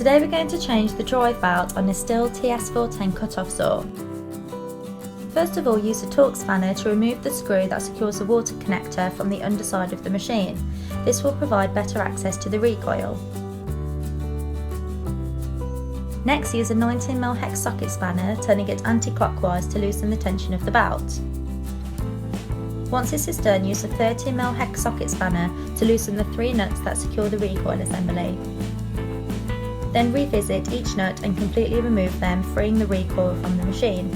Today we're going to change the drive belt on a Stihl TS410 cut-off saw. First of all, use a Torx Spanner to remove the screw that secures the water connector from the underside of the machine. This will provide better access to the recoil. Next, use a 19mm Hex Socket Spanner, turning it anti-clockwise to loosen the tension of the belt. Once this is done, use a 30mm Hex Socket Spanner to loosen the 3 nuts that secure the recoil assembly. Then revisit each nut and completely remove them, freeing the recoil from the machine.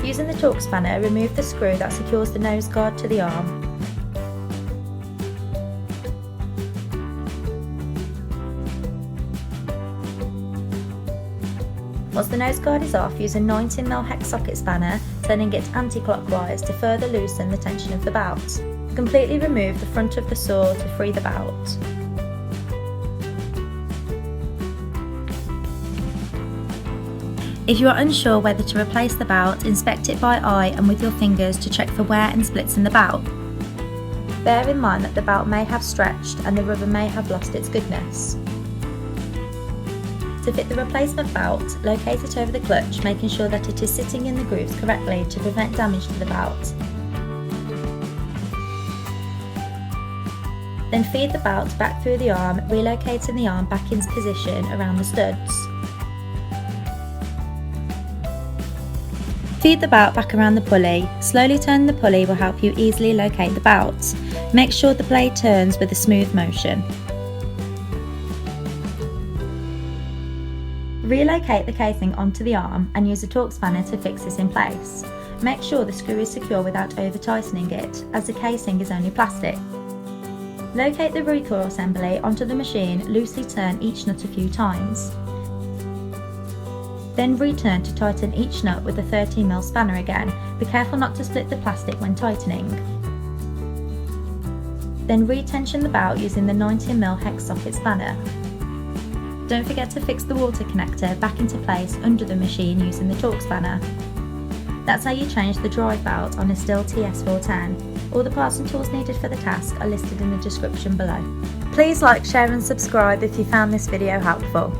Using the Torx Spanner, remove the screw that secures the nose guard to the arm. Once the nose guard is off, use a 19mm Hex Socket Spanner, turning it anti-clockwise to further loosen the tension of the belt. Completely remove the front of the saw to free the belt. If you are unsure whether to replace the belt, inspect it by eye and with your fingers to check for wear and splits in the belt. Bear in mind that the belt may have stretched and the rubber may have lost its goodness. To fit the replacement belt, locate it over the clutch, making sure that it is sitting in the grooves correctly to prevent damage to the belt. Then feed the belt back through the arm, relocating the arm back into position around the studs. Feed the belt back around the pulley. Slowly turn the pulley will help you easily locate the belt. Make sure the blade turns with a smooth motion. Relocate the casing onto the arm and use a Torx spanner to fix this in place. Make sure the screw is secure without over-tightening it, as the casing is only plastic. Locate the recoil assembly onto the machine, loosely turn each nut a few times. Then return to tighten each nut with a 13mm spanner again. Be careful not to split the plastic when tightening. Then retension the belt using the 19mm Hex Socket Spanner. Don't forget to fix the water connector back into place under the machine using the Torx Spanner. That's how you change the drive belt on a Stihl TS410. All the parts and tools needed for the task are listed in the description below. Please like, share and subscribe if you found this video helpful.